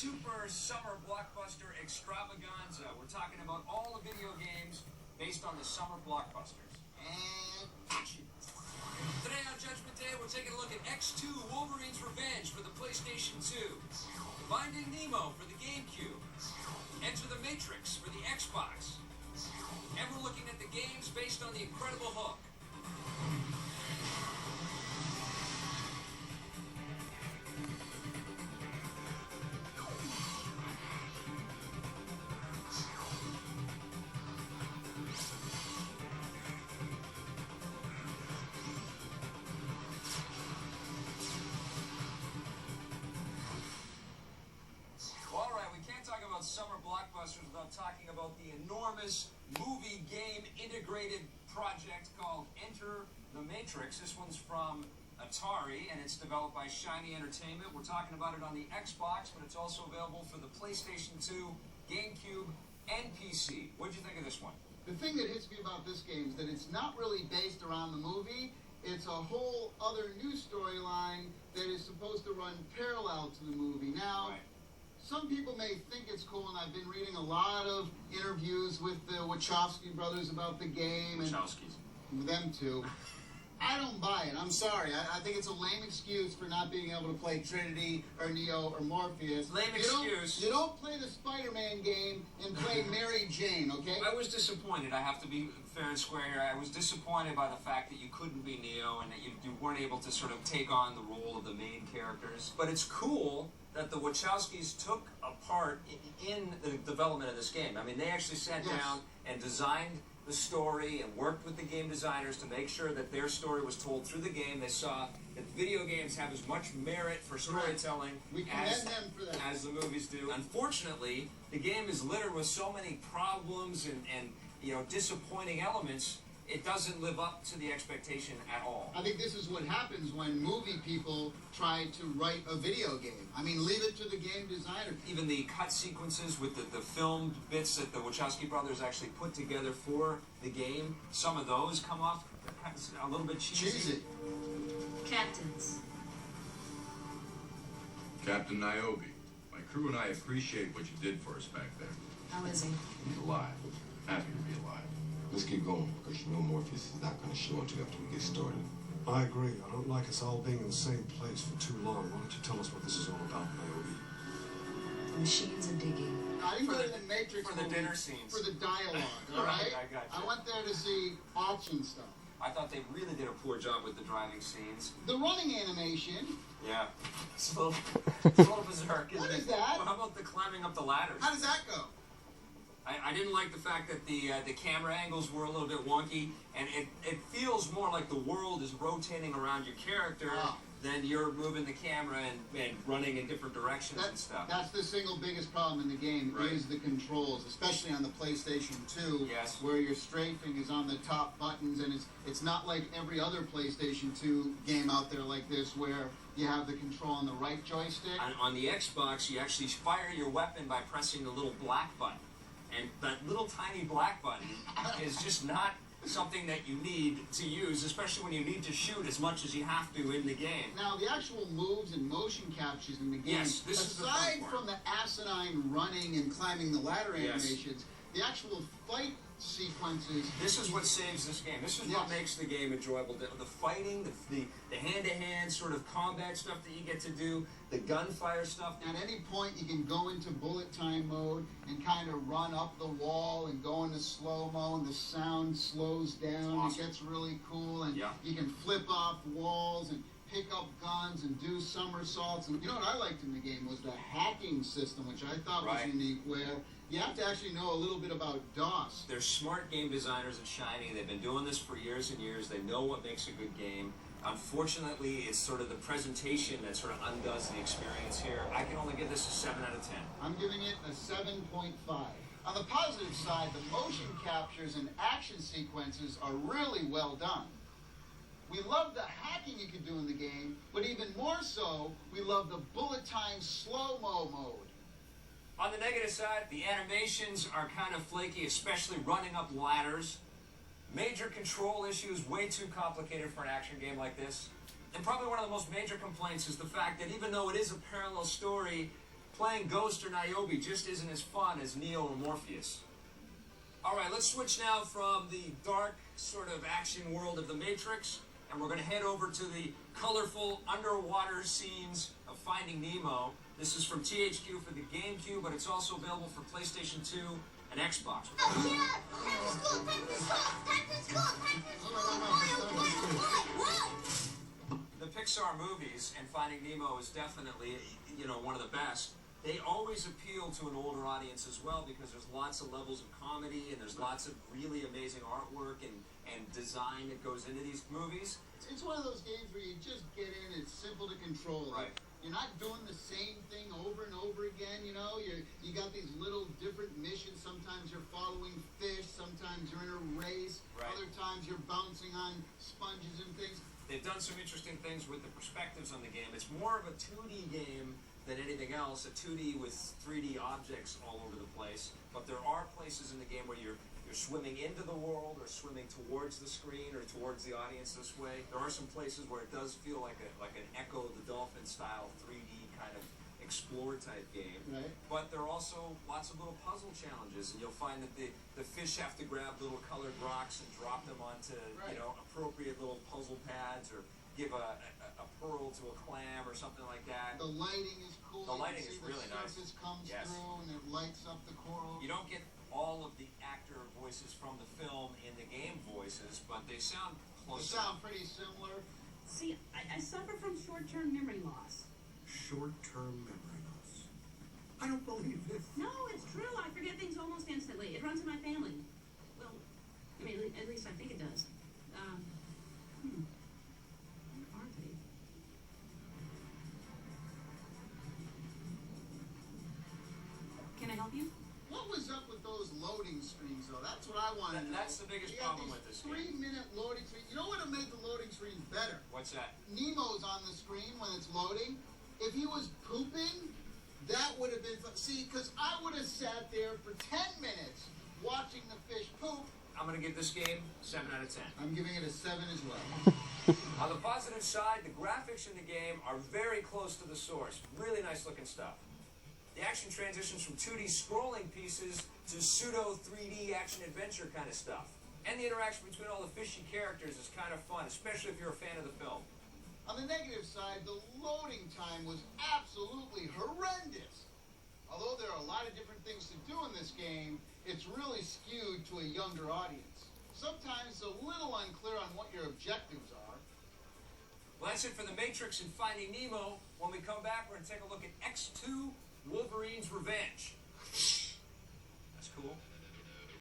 super summer blockbuster extravaganza. We're talking about all the video games based on the summer blockbusters. And action. Today on Judgment Day, we're taking a look at X2 Wolverine's Revenge for the PlayStation 2, Finding Nemo for the GameCube, Enter the Matrix for the Xbox, and we're looking at the games based on the Incredible Hulk. Summer blockbusters without talking about the enormous movie game integrated project called Enter the Matrix. This one's from Atari and it's developed by Shiny Entertainment. We're talking about it on the Xbox, but it's also available for the PlayStation 2, GameCube, and PC. What'd you think of this one? The thing that hits me about this game is that it's not really based around the movie. It's a whole other new storyline that is supposed to run parallel to the movie. Now, some people may think it's cool, and I've been reading a lot of interviews with the Wachowski brothers about the game. Wachowskis. And them too. I don't buy it. I'm sorry. I think it's a lame excuse for not being able to play Trinity or Neo or Morpheus. Lame excuse. You don't play the Spider-Man game and play Mary Jane, okay? I was disappointed. I have to be fair and square here. I was disappointed by the fact that you couldn't be Neo and that you weren't able to sort of take on the role of the main characters. But it's cool that the Wachowskis took a part in the development of this game. I mean, they actually sat down and designed the story and worked with the game designers to make sure that their story was told through the game. They saw that video games have as much merit for storytelling as the movies do. Unfortunately, the game is littered with so many problems and you know, disappointing elements. It doesn't live up to the expectation at all. I think this is what happens when movie people try to write a video game. I mean, leave it to the game designer. Even the cut sequences with the filmed bits that the Wachowski brothers actually put together for the game, some of those come off a little bit cheesy. Captains. Captain Niobe, my crew and I appreciate what you did for us back there. How is he? He's alive. Happy to be alive. Let's keep going, because you know Morpheus is not going to show until after we get started. I agree. I don't like us all being in the same place for too long. Why don't you tell us what this is all about, Niobe? The machines are digging. I didn't go to the Matrix for the dinner scenes. For the dialogue, all right? I got you. I went there to see action stuff. I thought they really did a poor job with the driving scenes. The running animation. Yeah. It's a little berserk, isn't it? What is that? Well, how about the climbing up the ladders? How does that go? I didn't like the fact that the camera angles were a little bit wonky, and it feels more like the world is rotating around your character than you're moving the camera and running in different directions and stuff. That's the single biggest problem in the game is the controls, especially on the PlayStation 2, where your strafing is on the top buttons, and it's not like every other PlayStation 2 game out there like this where you have the control on the right joystick. On the Xbox, you actually fire your weapon by pressing the little black button. And that little tiny black button is just not something that you need to use, especially when you need to shoot as much as you have to in the game. Now, the actual moves and motion captures in the game, aside from the asinine running and climbing the ladder animations, the actual fight sequences. This is what saves this game. This is what makes the game enjoyable. The fighting, the hand-to-hand sort of combat stuff that you get to do, the gunfire stuff. At any point, you can go into bullet time mode and kind of run up the wall and go into slow-mo, and the sound slows down. Awesome. It gets really cool, and you can flip off walls and pick up guns and do somersaults. And you know what I liked in the game was the hacking system, which I thought was unique, where you have to actually know a little bit about DOS. They're smart game designers at Shiny. They've been doing this for years and years. They know what makes a good game. Unfortunately, it's sort of the presentation that sort of undoes the experience here. I can only give this a 7 out of 10. I'm giving it a 7.5. On the positive side, the motion captures and action sequences are really well done. We love the hacking you can do in the game, but even more so, we love the bullet time slow-mo mode. On the negative side, the animations are kind of flaky, especially running up ladders. Major control issues, way too complicated for an action game like this. And probably one of the most major complaints is the fact that even though it is a parallel story, playing Ghost or Niobe just isn't as fun as Neo or Morpheus. Alright, let's switch now from the dark sort of action world of The Matrix, and we're going to head over to the colorful underwater scenes of Finding Nemo. This is from THQ for the GameCube, but it's also available for PlayStation 2 and Xbox. The Pixar movies, and Finding Nemo is definitely, one of the best. They always appeal to an older audience as well because there's lots of levels of comedy and there's lots of really amazing artwork and design that goes into these movies. It's one of those games where you just get in, it's simple to control. Right. You're not doing the same thing over and over again, you got these little different missions. Sometimes you're following fish, sometimes you're in a race, Right. Other times you're bouncing on sponges and things. They've done some interesting things with the perspectives on the game. It's more of a 2D game than anything else, a 2D with 3D objects all over the place. But there are places in the game where you're swimming into the world or swimming towards the screen or towards the audience this way. There are some places where it does feel like an Echo of the Dolphin style 3D kind of explore type game. Right. But there are also lots of little puzzle challenges, and you'll find that the fish have to grab little colored rocks and drop them onto Right. appropriate little puzzle pads, or give a pearl to a clam or something like that. The lighting is cool. The lighting you can see is really the nice. surface comes Yes. through and it lights up the coral. You don't get all of the actor voices from the film in the game voices, but they sound They close sound enough. pretty similar. See, I suffer from short-term memory loss. Short-term memory loss. I don't believe this. No, it's true. I forget things almost instantly. It runs in my family. Well, I mean, at least I think it does. Where are they? Can I help you? What was up with those loading screens, though? That's what I want to know. That's the biggest You got problem these with this game. 3-minute loading screens. You know what would make the loading screens better? What's that? Nemo's on the screen when it's loading. If he was pooping, that would have been fun. See, because I would have sat there for 10 minutes watching the fish poop. I'm going to give this game 7 out of 10. I'm giving it a 7 as well. On the positive side, the graphics in the game are very close to the source. Really nice looking stuff. The action transitions from 2D scrolling pieces to pseudo 3D action adventure kind of stuff. And the interaction between all the fishy characters is kind of fun, especially if you're a fan of the film. On the negative side, the loading time was absolutely horrendous. Although there are a lot of different things to do in this game, it's really skewed to a younger audience. Sometimes it's a little unclear on what your objectives are. Well, that's it for The Matrix and Finding Nemo. When we come back, we're going to take a look at X2 Wolverine's Revenge.